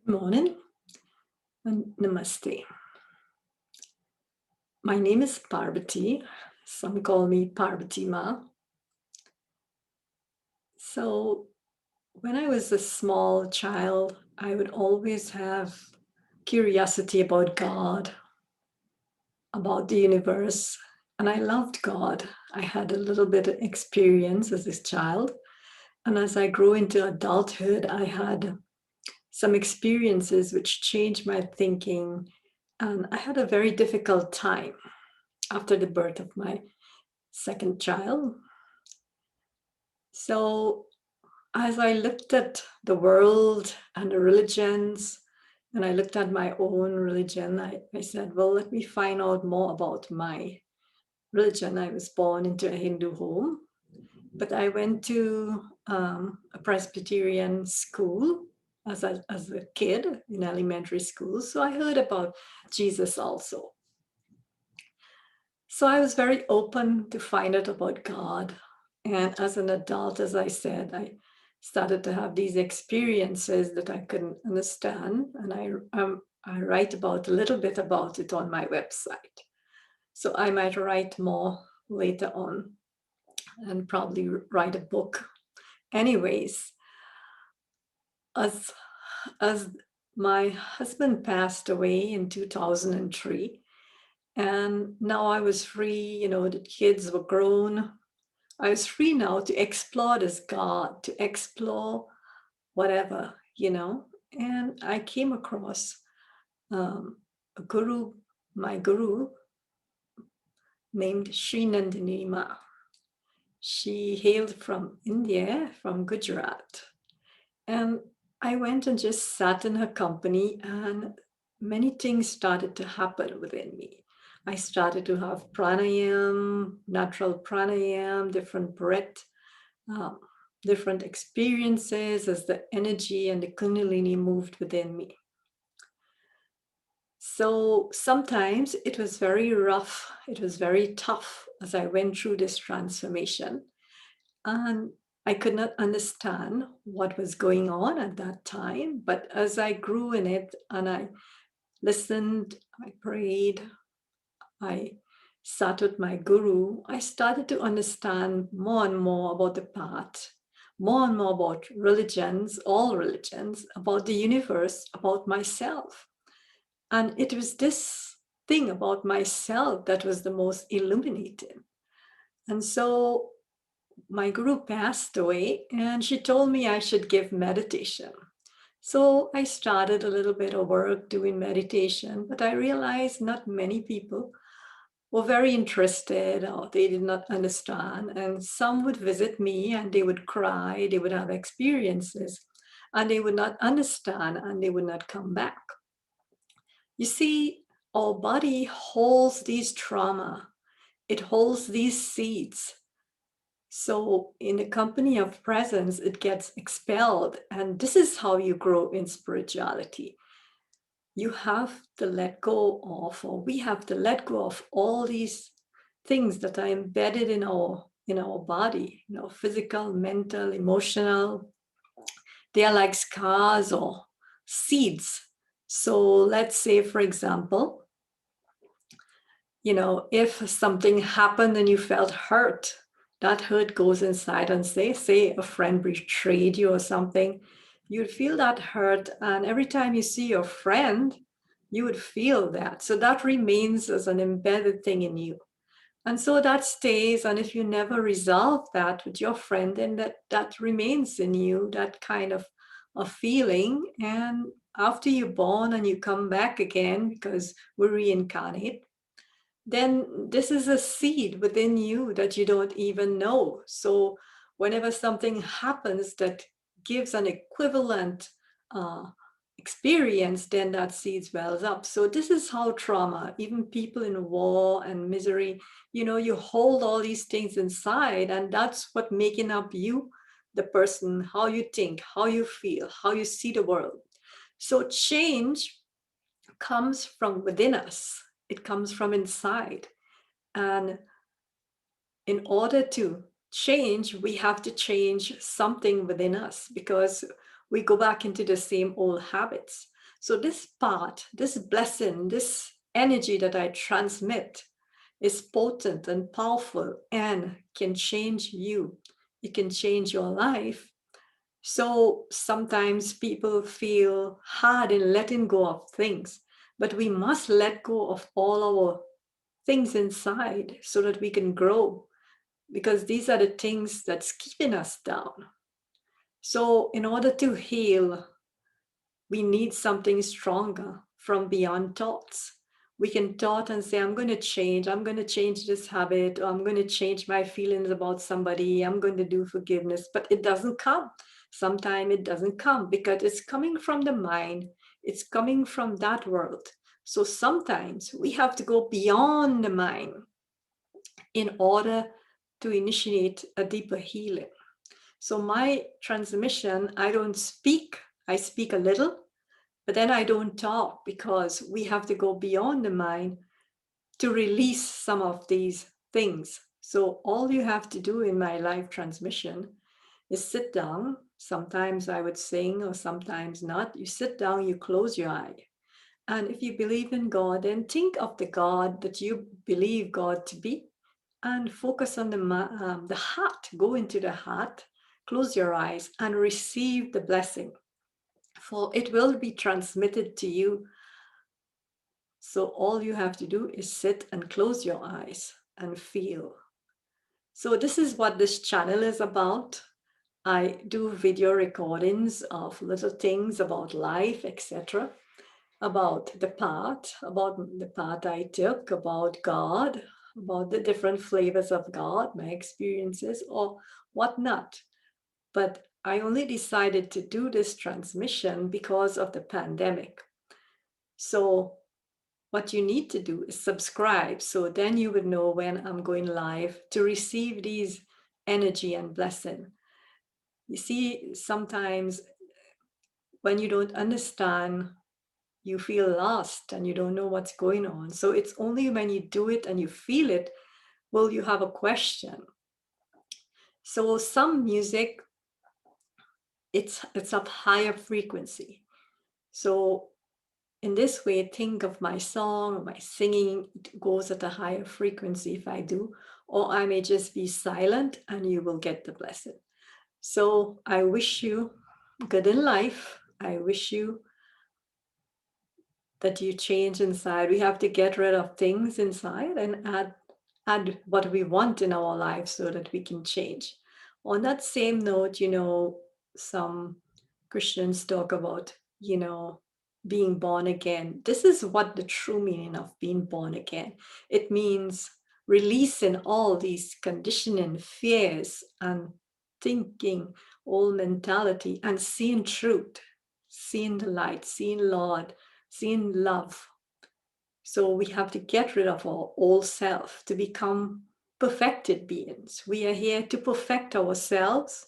Morning and namaste. My name is Parvati. Some call me Parvati Ma. So, when I was a small child, I would always have curiosity about God, about the universe, and I loved God. I had a little bit of experience as a child, and as I grew into adulthood, I had some experiences which changed my thinking, and I had a very difficult time after the birth of my second child. So, as I looked at the world and the religions, and I looked at my own religion, I said, well, let me find out more about my religion. I was born into a Hindu home, but I went to a Presbyterian school as a kid in elementary school. So I heard about Jesus also. So I was very open to find out about God. And as an adult, as I said, I started to have these experiences that I couldn't understand. And I write about a little bit about it on my website. So I might write more later on and probably write a book. Anyways, as as my husband passed away in 2003, and now I was free, the kids were grown. I was free now to explore this God, to explore whatever, And I came across um, a guru, my guru, named Sri Nandini Ma. She hailed from India, from Gujarat. And I went and just sat in her company, and many things started to happen within me. I started to have pranayam, natural pranayam, different breath, um, different experiences as the energy and the Kundalini moved within me. So sometimes it was very rough, it was very tough as I went through this transformation. And I could not understand what was going on at that time. But as I grew in it and I listened, I prayed, I sat with my guru, I started to understand more and more about the path, more and more about religions, all religions, about the universe, about myself. And it was this thing about myself that was the most illuminating. And so my guru passed away, and she told me I should give meditation. So I started a little bit of work doing meditation, but I realized not many people were very interested or they did not understand. And some would visit me and they would cry, they would have experiences, and they would not understand and they would not come back. You see, our body holds these trauma, it holds these seeds. So, in the company of presence, it gets expelled. And this is how you grow in spirituality. You have to let go of, or we have to let go of all these things that are embedded in our body, physical, mental, emotional. They are like scars or seeds. So let's say, for example, if something happened and you felt hurt, that hurt goes inside, and say a friend betrayed you or something, you'd feel that hurt. And every time you see your friend, you would feel that. So that remains as an embedded thing in you. And so that stays. And if you never resolve that with your friend, then that remains in you, that kind of a feeling. And after you're born and you come back again, because we reincarnate, then this is a seed within you that you don't even know. So whenever something happens that gives an equivalent uh, experience, then that seed wells up. So this is how trauma, even people in war and misery, you hold all these things inside, and that's what making up you, the person, how you think, how you feel, how you see the world. So change comes from within us. It comes from inside. And in order to change, we have to change something within us, because we go back into the same old habits. So this part, this blessing, this energy that I transmit is potent and powerful and can change you. It can change your life. So sometimes people feel hard in letting go of things, but we must let go of all our things inside so that we can grow, because these are the things that's keeping us down. So in order to heal, we need something stronger from beyond thoughts. We can thought and say, I'm going to change this habit, or I'm going to change my feelings about somebody, I'm going to do forgiveness, but it doesn't come. Sometimes it doesn't come because it's coming from the mind, it's coming from that world. So sometimes we have to go beyond the mind in order to initiate a deeper healing. So my transmission, I don't speak, I speak a little, but then I don't talk because we have to go beyond the mind to release some of these things. So all you have to do in my live transmission is sit down. Sometimes I would sing or sometimes not. You sit down, you close your eye. And if you believe in God, then think of the God that you believe God to be and focus on the heart. Go into the heart, close your eyes and receive the blessing, for it will be transmitted to you. So all you have to do is sit and close your eyes and feel. So this is what this channel is about. I do video recordings of little things about life, etc., about the path I took, about God, about the different flavors of God, my experiences, or whatnot. But I only decided to do this transmission because of the pandemic. So what you need to do is subscribe, so then you would know when I'm going live to receive these energy and blessing. You see, sometimes when you don't understand, you feel lost and you don't know what's going on. So it's only when you do it and you feel it, will you have a question. So some music, it's of higher frequency. So in this way, think of my song, my singing, it goes at a higher frequency if I do, or I may just be silent and you will get the blessing. So I wish you good in life. I wish you that you change inside. We have to get rid of things inside and add what we want in our lives so that we can change. On that same note, some Christians talk about, being born again. This is what the true meaning of being born again. It means releasing all these conditioning, fears, and thinking, old mentality, and seeing truth, seeing the light, seeing Lord, seeing love. So we have to get rid of our old self to become perfected beings. We are here to perfect ourselves,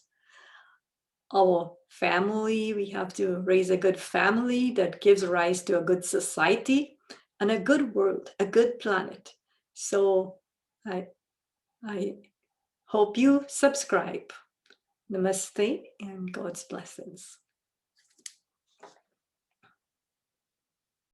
our family. We have to raise a good family that gives rise to a good society and a good world, a good planet. So I, I hope you subscribe. Namaste and God's blessings.